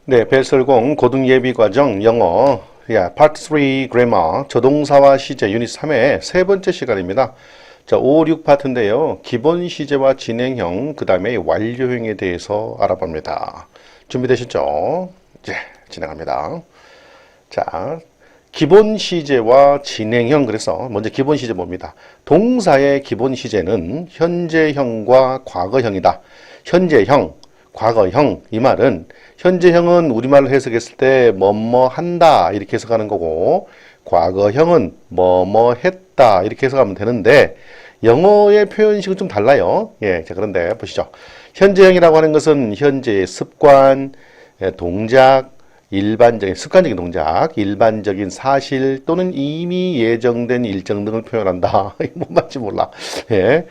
네, 벨설공 고등예비과정 영어 파트 3 그래머 조동사와 시제 유닛 3의 세 번째 시간입니다. 자, 5, 6 파트인데요. 기본 시제와 진행형, 그 다음에 완료형에 대해서 알아봅니다. 준비되셨죠? 이제 진행합니다. 자, 기본 시제와 진행형, 그래서 먼저 기본 시제 봅니다. 동사의 기본 시제는 현재형과 과거형이다. 현재형, 과거형, 이 말은 현재형은 우리말로 해석했을 때 뭐뭐 한다 이렇게 해석하는 거고, 과거형은 뭐뭐 했다 이렇게 해석하면 되는데 영어의 표현식은 좀 달라요. 예, 자, 그런데 보시죠. 현재형이라고 하는 것은 현재의 습관, 동작, 일반적인 습관적인 동작, 일반적인 사실 또는 이미 예정된 일정 등을 표현한다. 뭔 말인지 몰라. 예.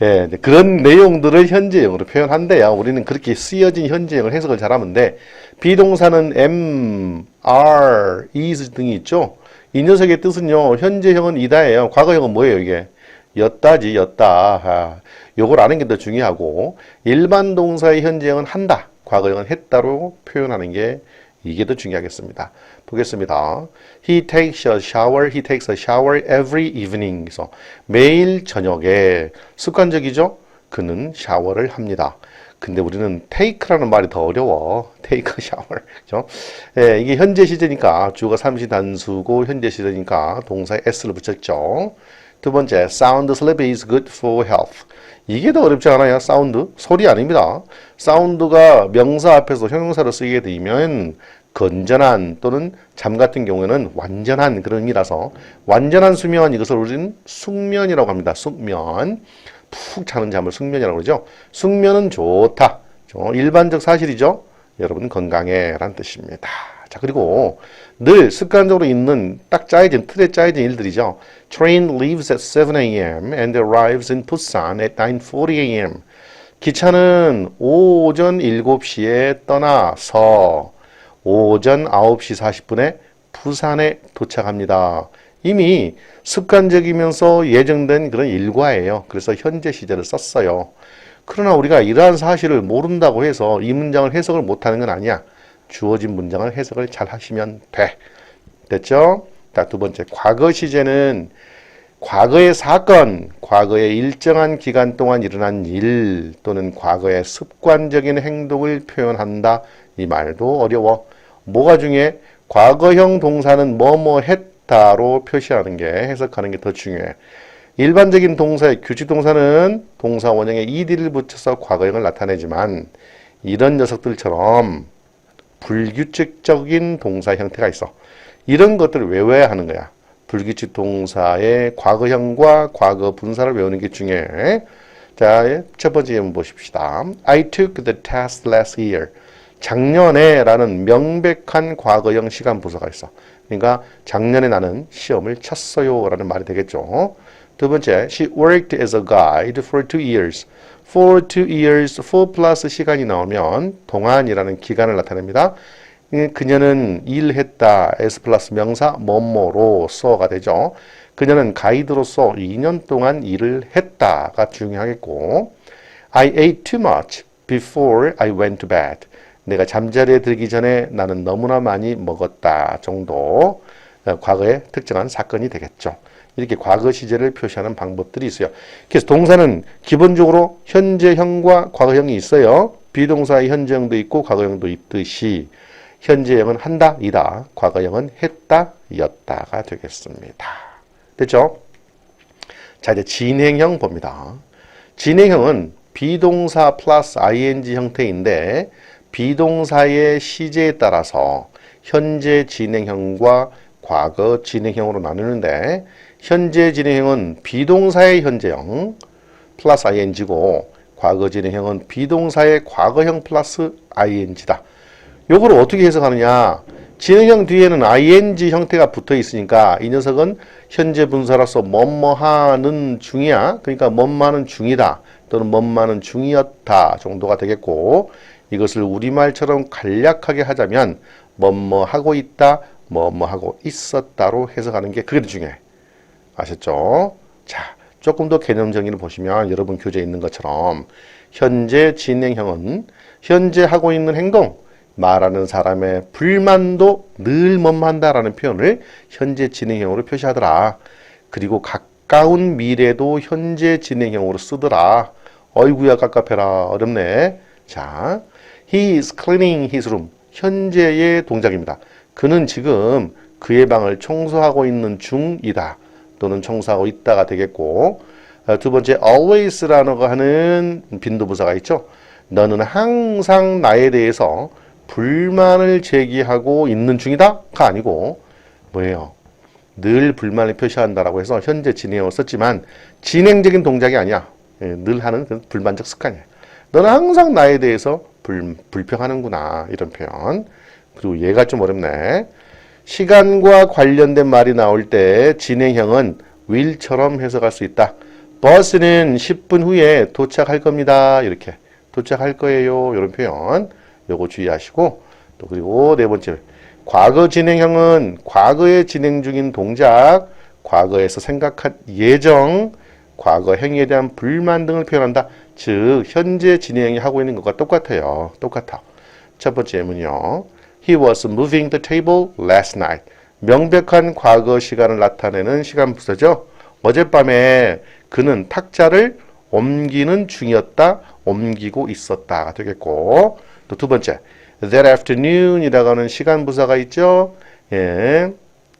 예, 그런 내용들을 현재형으로 표현한대요. 우리는 그렇게 쓰여진 현재형을 해석을 잘하면 돼. 비동사는 am, are, is 등이 있죠. 이 녀석의 뜻은요, 현재형은 이다예요. 과거형은 뭐예요, 이게? 였다지, 였다. 아, 요걸 아는 게 더 중요하고, 일반 동사의 현재형은 한다, 과거형은 했다로 표현하는 게 이게 더 중요하겠습니다. 보겠습니다. He takes a shower every evening. 그래서 매일 저녁에 습관적이죠? 그는 샤워를 합니다. 근데 우리는 take라는 말이 더 어려워. take a shower. 그죠? 예, 이게 현재 시제니까 주어가 삼시 단수고 현재 시제니까 동사에 s를 붙였죠. 두 번째, sound sleep is good for health. 이게 더 어렵지 않아요? 사운드? 소리 아닙니다. 사운드가 명사 앞에서 형용사로 쓰이게 되면 건전한 또는 잠 같은 경우에는 완전한 그런 의미라서 완전한 수면, 이것을 우리는 숙면이라고 합니다. 숙면. 푹 자는 잠을 숙면이라고 그러죠. 숙면은 좋다. 일반적 사실이죠. 여러분 건강해 라는 뜻입니다. 자, 그리고 늘 습관적으로 있는 딱 짜여진 틀에 짜여진 일들이죠. Train leaves at 7 a.m. and arrives in Busan at 9:40 a.m. 기차는 오전 7시에 떠나서 오전 9시 40분에 부산에 도착합니다. 이미 습관적이면서 예정된 그런 일과예요. 그래서 현재 시제를 썼어요. 그러나 우리가 이러한 사실을 모른다고 해서 이 문장을 해석을 못하는 건 아니야. 주어진 문장을 해석을 잘 하시면 돼. 됐죠? 자, 두 번째, 과거 시제는 과거의 사건, 과거의 일정한 기간 동안 일어난 일 또는 과거의 습관적인 행동을 표현한다. 이 말도 어려워. 뭐가 중요해? 과거형 동사는 뭐뭐 했다로 표시하는 게, 해석하는 게 더 중요해. 일반적인 동사의 규칙 동사는 동사 원형에 ed를 붙여서 과거형을 나타내지만 이런 녀석들처럼 불규칙적인 동사 형태가 있어. 이런 것들을 외워야 하는 거야. 불규칙 동사의 과거형과 과거 분사를 외우는 게 중요해. 자, 첫 번째 예문 보십시다. I took the test last year. 작년에 라는 명백한 과거형 시간 부사가 있어. 그러니까 작년에 나는 시험을 쳤어요 라는 말이 되겠죠. 두 번째, she worked as a guide for 2 years. for 2 years, for 플러스 시간이 나오면 동안이라는 기간을 나타냅니다. 그녀는 일했다, s 플러스 명사 뭐뭐로서가 되죠. 그녀는 가이드로서 2년 동안 일을 했다가 중요하겠고, I ate too much before I went to bed. 내가 잠자리에 들기 전에 나는 너무나 많이 먹었다 정도, 과거의 특정한 사건이 되겠죠. 이렇게 과거 시제를 표시하는 방법들이 있어요. 그래서 동사는 기본적으로 현재형과 과거형이 있어요. 비동사의 현재형도 있고 과거형도 있듯이 현재형은 한다, 이다. 과거형은 했다, 였다가 되겠습니다. 됐죠? 자, 이제 진행형 봅니다. 진행형은 비동사 플러스 ing 형태인데 비동사의 시제에 따라서 현재 진행형과 과거 진행형으로 나누는데 현재 진행형은 비동사의 현재형 플러스 ing고 과거 진행형은 비동사의 과거형 플러스 ing다. 요걸 어떻게 해석하느냐? 진행형 뒤에는 ing 형태가 붙어 있으니까 이 녀석은 현재 분사로서 뭐뭐하는 중이야. 그러니까 뭐뭐하는 중이다 또는 뭐뭐하는 중이었다 정도가 되겠고, 이것을 우리말처럼 간략하게 하자면 뭐뭐하고 있다, 뭐뭐하고 있었다로 해석하는 게 그게 더 중요해. 아셨죠? 자, 조금 더 개념 정의를 보시면 여러분 교재에 있는 것처럼 현재 진행형은 현재 하고 있는 행동, 말하는 사람의 불만도 늘 뭐뭐한다라는 표현을 현재 진행형으로 표시하더라. 그리고 가까운 미래도 현재 진행형으로 쓰더라. 어이구야 깝깝해라. 어렵네. 자, he is cleaning his room. 현재의 동작입니다. 그는 지금 그의 방을 청소하고 있는 중이다. 또는 청소하고 있다가 되겠고, 두 번째 always라는 거 하는 빈도부사가 있죠. 너는 항상 나에 대해서 불만을 제기하고 있는 중이다가 아니고 뭐예요? 늘 불만을 표시한다라고 해서 현재 진행형을 썼지만 진행적인 동작이 아니야. 늘 하는 불만적 습관이야. 너는 항상 나에 대해서 불평하는구나. 이런 표현. 그리고 얘가 좀 어렵네. 시간과 관련된 말이 나올 때 진행형은 will처럼 해석할 수 있다. 버스는 10분 후에 도착할 겁니다. 이렇게 도착할 거예요. 이런 표현 요거 주의하시고, 또 그리고 네 번째 과거 진행형은 과거에 진행 중인 동작, 과거에서 생각한 예정, 과거 행위에 대한 불만 등을 표현한다. 즉 현재 진행형이 하고 있는 것과 똑같아요. 똑같아. 첫 번째 예문이요. He was moving the table last night. 명백한 과거 시간을 나타내는 시간 부사죠. 어젯밤에 그는 탁자를 옮기는 중이었다. 옮기고 있었다 되겠고, 또 두 번째 that afternoon이라고 하는 시간 부사가 있죠. 예,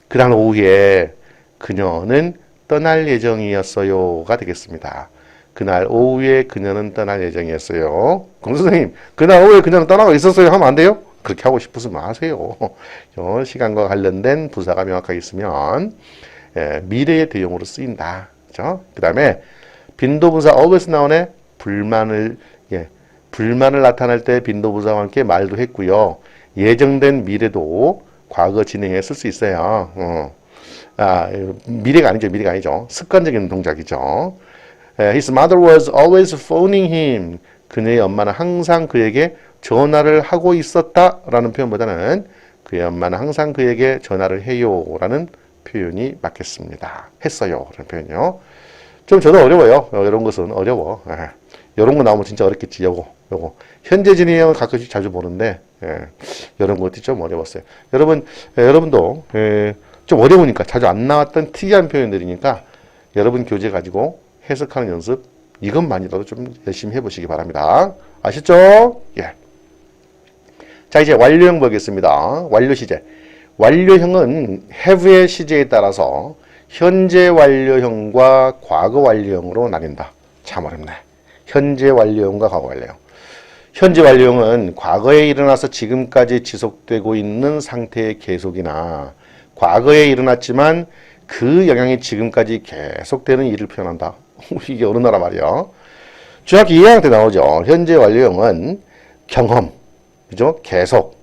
그날 오후에 그녀는 떠날 예정이었어요가 되겠습니다. 그날 오후에 그녀는 떠날 예정이었어요. 그럼 선생님 그날 오후에 그녀는 떠나고 있었어요 하면 안 돼요? 그렇게 하고 싶으면 하세요. 시간과 관련된 부사가 명확하게 있으면 미래의 대용으로 쓰인다. 그렇죠? 그 다음에 빈도부사 always 나오네. 불만을 나타낼 때 빈도부사와 함께 말도 했고요. 예정된 미래도 과거 진행에 쓸 수 있어요. 미래가 아니죠. 습관적인 동작이죠. His mother was always phoning him. 그녀의 엄마는 항상 그에게 전화를 하고 있었다라는 표현보다는 그의 엄마는 항상 그에게 전화를 해요라는 표현이 맞겠습니다. 했어요. 라는 표현이요. 좀 저도 어려워요. 이런 것은 어려워. 이런 거 나오면 진짜 어렵겠지. 요거. 현재 진행형을 가끔씩 자주 보는데 이런 것들이 좀 어려웠어요. 여러분도 좀 어려우니까 자주 안 나왔던 특이한 표현들이니까 여러분 교재 가지고 해석하는 연습 이것만이라도 좀 열심히 해보시기 바랍니다. 아셨죠? 예. 자, 이제 완료형 보겠습니다. 완료 시제. 완료형은 have의 시제에 따라서 현재 완료형과 과거 완료형으로 나뉜다. 참 어렵네. 현재 완료형과 과거 완료형. 현재 완료형은 과거에 일어나서 지금까지 지속되고 있는 상태의 계속이나 과거에 일어났지만 그 영향이 지금까지 계속되는 일을 표현한다. 이게 어느 나라 말이야. 중학교 2학년 때 나오죠. 현재 완료형은 경험, 그죠? 계속,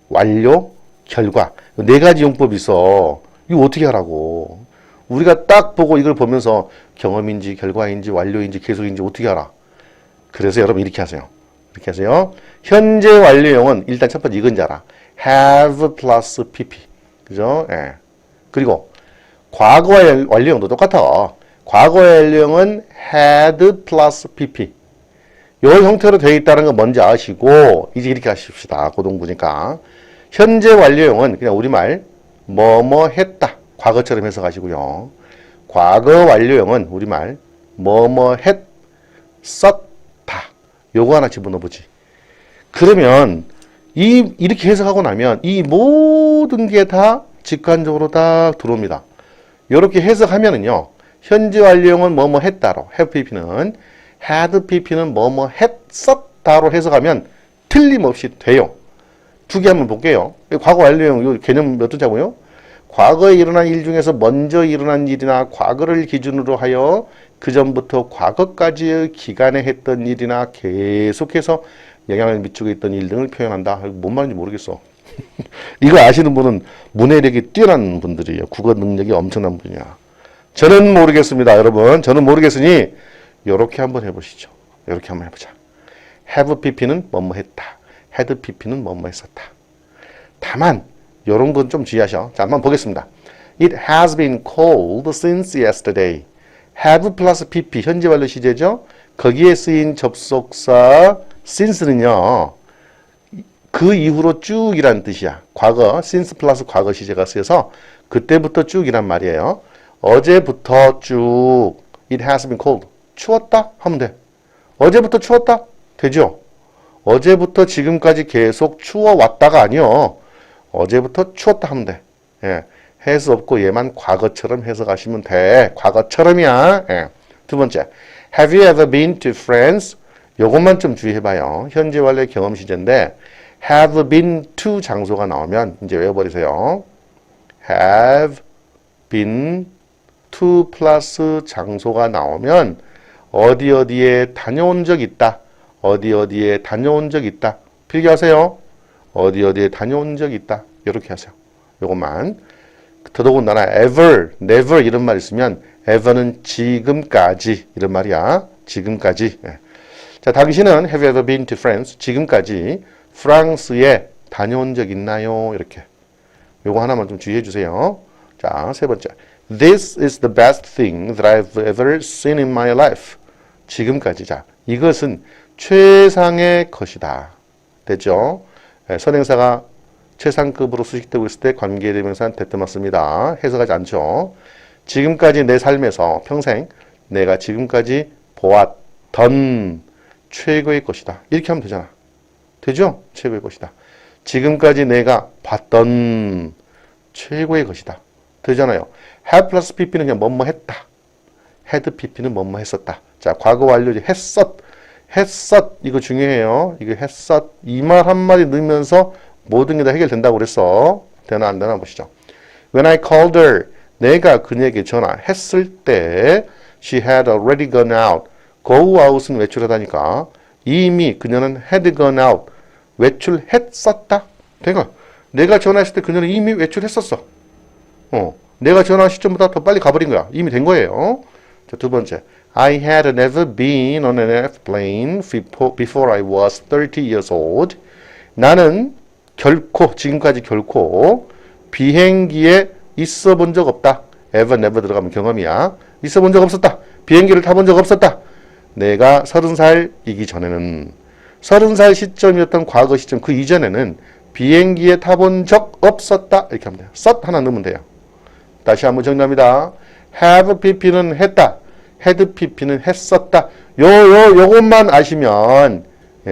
완료, 결과. 네 가지 용법이 있어. 이거 어떻게 하라고. 우리가 딱 보고 이걸 보면서 경험인지 결과인지 완료인지 계속인지 어떻게 알아. 그래서 여러분 이렇게 하세요. 현재 완료형은 일단 첫 번째 이건지 알아. have plus pp. 그죠? 예. 그리고 과거 완료형도 똑같아. 과거 완료형은 had plus pp. 이 형태로 되어 있다는 거 먼저 아시고 이제 이렇게 하십시다. 고동부니까. 현재 완료형은 그냥 우리말 뭐뭐 했다. 과거처럼 해석하시고요. 과거 완료형은 우리말 뭐뭐 했었다. 요거 하나 집어넣어보지. 그러면 이렇게 해석하고 나면 이 모든 게 다 직관적으로 다 들어옵니다. 이렇게 해석하면은요. 현재 완료형은 뭐뭐 했다로 have pp는 had pp는 뭐뭐 했었다로 해석하면 틀림없이 돼요. 두 개 한번 볼게요. 과거 완료형 요 개념 몇 자고요? 과거에 일어난 일 중에서 먼저 일어난 일이나 과거를 기준으로 하여 그 전부터 과거까지의 기간에 했던 일이나 계속해서 영향을 미치고 있던 일 등을 표현한다. 뭔 말인지 모르겠어. 이거 아시는 분은 문해력이 뛰어난 분들이에요. 국어 능력이 엄청난 분이야. 저는 모르겠습니다, 여러분. 저는 모르겠으니 이렇게 한번 해보시죠. 이렇게 한번 해보자. have pp는 뭐뭐 했다. had pp는 뭐뭐 했었다. 다만 이런 건 좀 주의하셔. 자, 한번 보겠습니다. It has been cold since yesterday. have plus pp 현재 완료 시제죠. 거기에 쓰인 접속사 since는요. 그 이후로 쭉이란 뜻이야. 과거, since 플러스 과거 시제가 쓰여서 그때부터 쭉이란 말이에요. 어제부터 쭉 it has been cold. 추웠다? 하면 돼. 어제부터 추웠다? 되죠? 어제부터 지금까지 계속 추워왔다가 아니요. 어제부터 추웠다 하면 돼. 예. has 없고 얘만 과거처럼 해서 가시면 돼. 과거처럼이야. 예. 두 번째, have you ever been to France? 요것만 좀 주의해봐요. 현재 완료 경험 시제인데 have been to 장소가 나오면 이제 외워버리세요. have been to 플러스 장소가 나오면 어디 어디에 다녀온 적 있다. 어디 어디에 다녀온 적 있다. 필기하세요. 어디 어디에 다녀온 적 있다. 이렇게 하세요. 요것만. 더더군다나 ever, never 이런 말 있으면 ever는 지금까지 이런 말이야. 지금까지. 예. 자, 당신은 have you ever been to France? 지금까지 프랑스에 다녀온 적 있나요? 이렇게. 요거 하나만 좀 주의해 주세요. 자, 세 번째. This is the best thing that I've ever seen in my life. 지금까지. 자, 이것은 최상의 것이다. 됐죠? 예, 선행사가 최상급으로 수식되고 있을 때 관계대명사는 대뜸맞습니다. 해석하지 않죠. 지금까지 내 삶에서 평생 내가 지금까지 보았던 최고의 것이다. 이렇게 하면 되잖아. 되죠? 최고의 것이다. 지금까지 내가 봤던 최고의 것이다. 되잖아요. have 플러스 pp는 그냥 뭐뭐 했다. had pp는 뭐뭐 했었다. 자, 과거 완료지. 했었. 이거 중요해요. 이거 했었. 이 말 한마디 넣으면서 모든 게 다 해결된다고 그랬어. 되나 안 되나 보시죠. When I called her, 내가 그녀에게 전화했을 때 she had already gone out. go out은 외출하다니까 이미 그녀는 had gone out. 외출했었다. 내가 전화했을 때 그녀는 이미 외출했었어. 내가 전화한 시점보다 더 빨리 가버린 거야. 이미 된 거예요. 자, 두 번째. I had never been on an airplane before I was 30 years old. 나는 지금까지 결코 비행기에 있어 본 적 없다. ever, never 들어가면 경험이야. 있어 본 적 없었다. 비행기를 타본 적 없었다. 내가 30살이기 전에는 30살 시점이었던 과거 시점 그 이전에는 비행기에 타본 적 없었다. 이렇게 하면 돼요. 썼 하나 넣으면 돼요. 다시 한번 정리합니다. have pp는 했다. had pp는 했었다. 요것만 아시면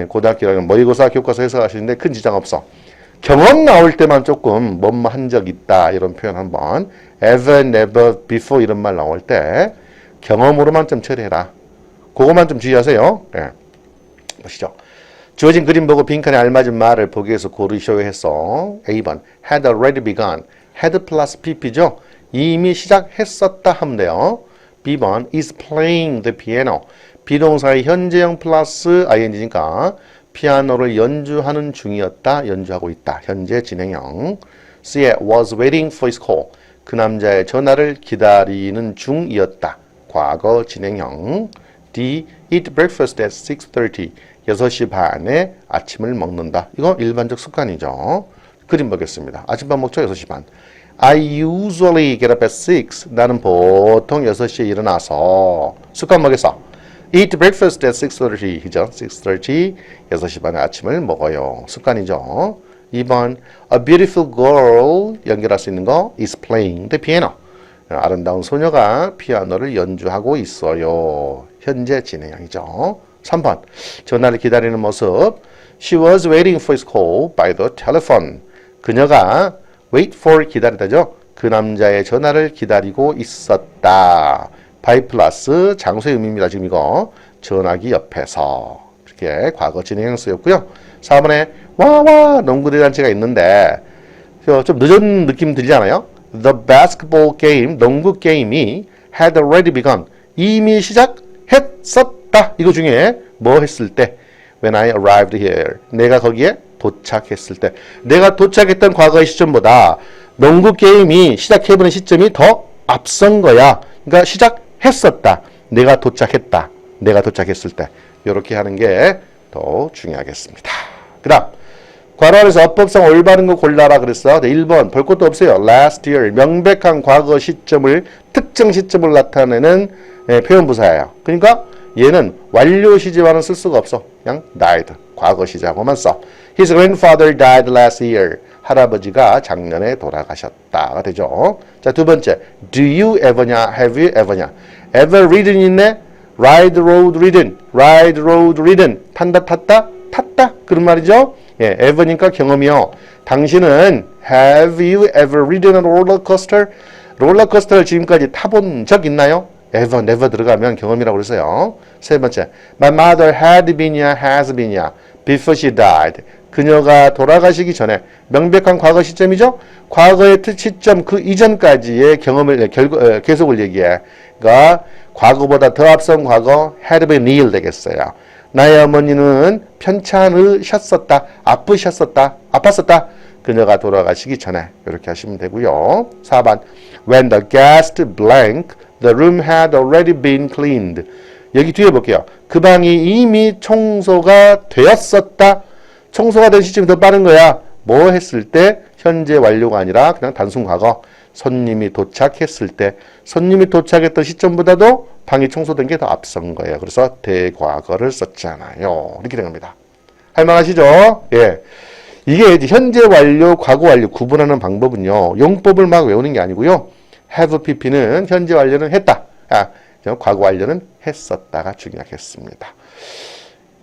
고등학교라는 모의고사 교과서 해석하시는데 큰 지장 없어. 경험 나올 때만 조금 뭐뭐 한 적 있다 이런 표현 한번 ever, never, before 이런 말 나올 때 경험으로만 좀 처리해라. 그것만 좀 주의하세요. 예. 보시죠. 주어진 그림 보고 빈칸에 알맞은 말을 보기 위해서 고르셔야 했어. A번 had already begun. had 플러스 pp죠. 이미 시작했었다 하면 돼요. B번 is playing the piano. 비동사의 현재형 플러스 ing니까 피아노를 연주하는 중이었다. 연주하고 있다. 현재 진행형. C에 was waiting for his call. 그 남자의 전화를 기다리는 중이었다. 과거 진행형. D. eat breakfast at 6:30. 6시 반에 아침을 먹는다. 이거 일반적 습관이죠. 그림 보겠습니다. 아침밥 먹죠? 6시 반. I usually get up at 6. 나는 보통 6시에 일어나서 습관 뭐겠어? Eat breakfast at 6:30. 그죠? 6:30. 6시 반에 아침을 먹어요. 습관이죠. 2번 A beautiful girl 연결할 수 있는 거 is playing the piano. 아름다운 소녀가 피아노를 연주하고 있어요. 현재 진행형이죠. 3번 전화를 기다리는 모습 She was waiting for his call by the telephone. 그녀가 wait for 기다리다죠. 그 남자의 전화를 기다리고 있었다. by 플러스 장소의 의미입니다. 지금 이거 전화기 옆에서 이렇게 과거 진행형 쓰였고요. 4번에 와와 농구대잔치가 있는데 좀 늦은 느낌 들지 않아요? The basketball game, 농구 게임이 had already begun. 이미 시작했었다. 이거 중에 뭐 했을 때? When I arrived here. 내가 거기에 도착했을 때. 내가 도착했던 과거의 시점보다 농구 게임이 시작해보는 시점이 더 앞선 거야. 그러니까 시작했었다. 내가 도착했다. 내가 도착했을 때. 이렇게 하는 게 더 중요하겠습니다. 그 다음 괄호 안에서 어법상 올바른 거 골라라 그랬어. 1번 볼 것도 없어요. last year 명백한 과거 시점을 특정 시점을 나타내는 표현부사예요. 그러니까 얘는 완료 시제와는 쓸 수가 없어. 그냥 died 과거 시제하고만 써. His grandfather died last year. 할아버지가 작년에 돌아가셨다가 되죠. 자, 두 번째. Do you ever냐? Have you ever냐? Ever ridden 있네? Ride, rode, ridden. Ride, rode, ridden. 탄다, 탔다, 탔다. 그런 말이죠. 예, ever니까 경험이요. 당신은 Have you ever ridden a roller coaster? 롤러코스터를 지금까지 타본 적 있나요? Ever, never 들어가면 경험이라고 그랬어요. 세 번째. My mother had been이야, has been이야. Before she died. 그녀가 돌아가시기 전에 명백한 과거 시점이죠. 과거의 시점 그 이전까지의 경험을 계속을 얘기해. 그러니까 과거보다 더 앞선 과거 had been ill 되겠어요. 나의 어머니는 편찮으셨었다, 아프셨었다, 아팠었다. 그녀가 돌아가시기 전에 이렇게 하시면 되고요. 4번 When the guest blank, the room had already been cleaned. 여기 뒤에 볼게요. 그 방이 이미 청소가 되었었다. 청소가 된 시점이 더 빠른 거야. 뭐 했을 때? 현재 완료가 아니라 그냥 단순 과거. 손님이 도착했을 때 손님이 도착했던 시점보다도 방이 청소된 게 더 앞선 거예요. 그래서 대과거를 썼잖아요. 이렇게 된 겁니다. 할만하시죠? 예. 이게 현재 완료, 과거 완료 구분하는 방법은요. 용법을 막 외우는 게 아니고요. have pp는 현재 완료는 했다. 과거 완료는 했었다가 중요하겠습니다.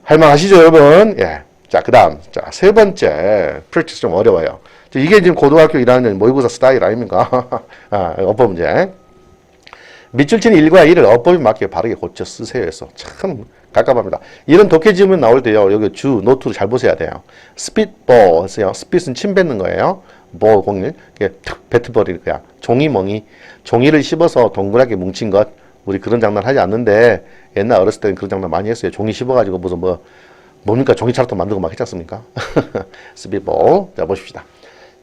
할만하시죠, 여러분? 예. 자, 그 다음. 자, 세 번째. practice 좀 어려워요. 이게 지금 고등학교 1학년 모의고사 스타일 아닙니까? 어법 문제. 밑줄 치는 1과 2를 어법에 맞게 바르게 고쳐 쓰세요 해서 참 갑갑합니다. 이런 독해 지문 나올 때요. 여기 주, 노트를 잘 보셔야 돼요. spitball 했어요. spit은 침 뱉는 거예요. ball 공일. 툭 뱉어버릴 거야. 종이멍이. 종이를 씹어서 동그랗게 뭉친 것. 우리 그런 장난 하지 않는데 옛날 어렸을 때는 그런 장난 많이 했어요. 종이 씹어가지고 무슨 뭡니까? 종이차로 만들고 막 했지 않습니까? spitball. 자, 보십시다.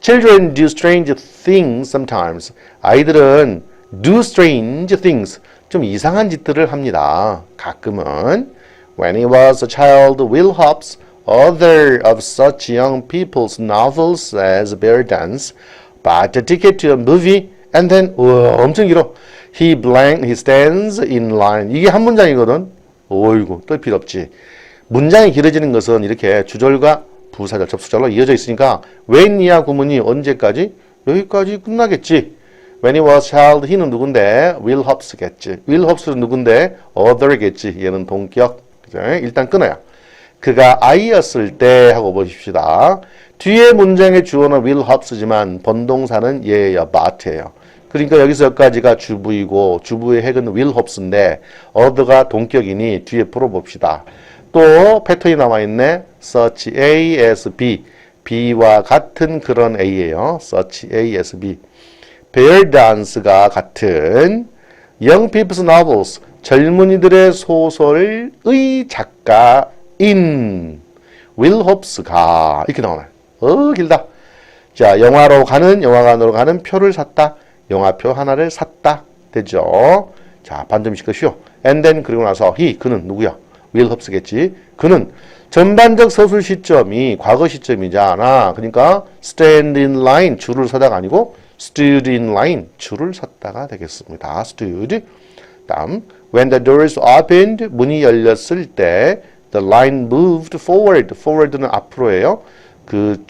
Children do strange things sometimes. 아이들은 do strange things. 좀 이상한 짓들을 합니다. 가끔은. When he was a child, Will Hobbs, author of such young people's novels as Bear Dance, bought a ticket to a movie and then 엄청 길어. He stands in line. 이게 한 문장이거든. 어이구, 또 필요 없지. 문장이 길어지는 것은 이렇게 주절과 부사절, 접수절로 이어져 있으니까 when 이하 구문이 언제까지? 여기까지 끝나겠지. When he was child, he는 누군데? Will Hobbs겠지. Will Hobbs는 누군데? Author겠지. 얘는 동격. 그죠? 일단 끊어요. 그가 아이였을 때 하고 보십시다. 뒤에 문장의 주어는 Will Hobbs지만 본동사는 얘예요. bought예요. 그러니까 여기서 여기까지가 주부이고 주부의 핵은 Will Hobbs인데 other가 동격이니 뒤에 풀어봅시다. 또 패턴이 남아있네. such A as B. B와 같은 그런 A예요. such A as B. Bear Dance가 같은 Young People's Novels. 젊은이들의 소설의 작가인 Will Hobbs가 이렇게 나오네. 길다. 자, 영화관으로 가는 표를 샀다. 영화표 하나를 샀다. 되죠? 자, 반점이실 것이요. And then 그리고 나서 그는 누구야? Will Hobbs겠지. 그는 전반적 서술 시점이 과거 시점이잖아. 그러니까 stand in line 줄을 서다가 아니고 stood in line 줄을 섰다가 되겠습니다. stood. 다음 when the doors opened 문이 열렸을 때 the line moved forward. forward는 앞으로예요. 그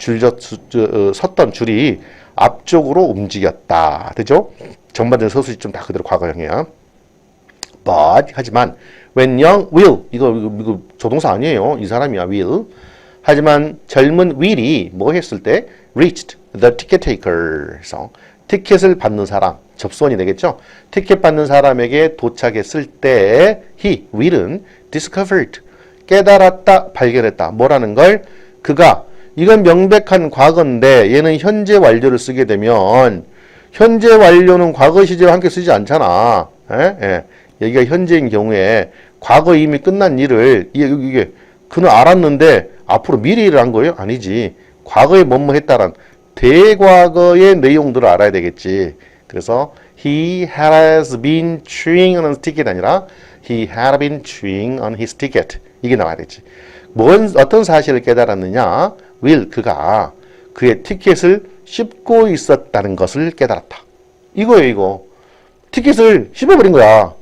섰던 줄이 앞쪽으로 움직였다. 되죠? 전반적 서술 시점 다 그대로 과거형이야. but 하지만 when young will 이거 조동사 아니에요. 이 사람이야 will. 하지만 젊은 will이 뭐 했을 때 reached the ticket taker. 그래서 티켓을 받는 사람 접수원이 되겠죠. 티켓 받는 사람에게 도착했을 때 will은 discovered 깨달았다 발견했다. 뭐라는 걸 그가 이건 명백한 과거인데 얘는 현재 완료를 쓰게 되면 현재 완료는 과거 시제와 함께 쓰지 않잖아. 여기가 현재인 경우에 과거 이미 끝난 일을 이게 그는 알았는데 앞으로 미래 일을 한 거예요? 아니지. 과거에 뭐뭐 했다란 대과거의 내용들을 알아야 되겠지. 그래서 he has been chewing on his ticket 아니라 he had been chewing on his ticket. 이게 나와야 되지. 어떤 사실을 깨달았느냐? will 그가 그의 티켓을 씹고 있었다는 것을 깨달았다. 이거예요, 이거. 티켓을 씹어버린 거야.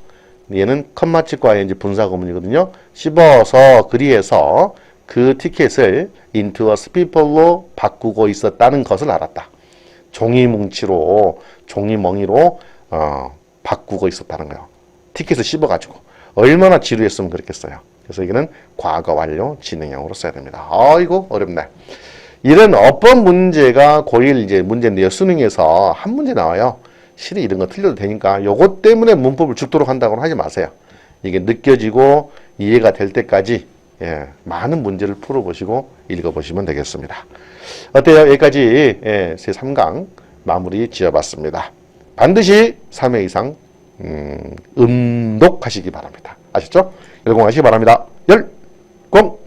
얘는 컴마치과의 이제 분사 구문이거든요. 씹어서 그리해서 그 티켓을 into a speedball로 바꾸고 있었다는 것을 알았다. 종이 뭉치로, 종이 멍이로 바꾸고 있었다는 거예요. 티켓을 씹어가지고. 얼마나 지루했으면 그랬겠어요. 그래서 이거는 과거 완료 진행형으로 써야 됩니다. 이거 어렵네. 이런 어법 문제가 고1 이제 문제인데요. 수능에서 한 문제 나와요. 실은 이런 거 틀려도 되니까 요것 때문에 문법을 죽도록 한다고는 하지 마세요. 이게 느껴지고 이해가 될 때까지 많은 문제를 풀어보시고 읽어보시면 되겠습니다. 어때요? 여기까지 제 3강 마무리 지어봤습니다. 반드시 3회 이상 음독하시기 바랍니다. 아셨죠? 열공하시기 바랍니다. 열공!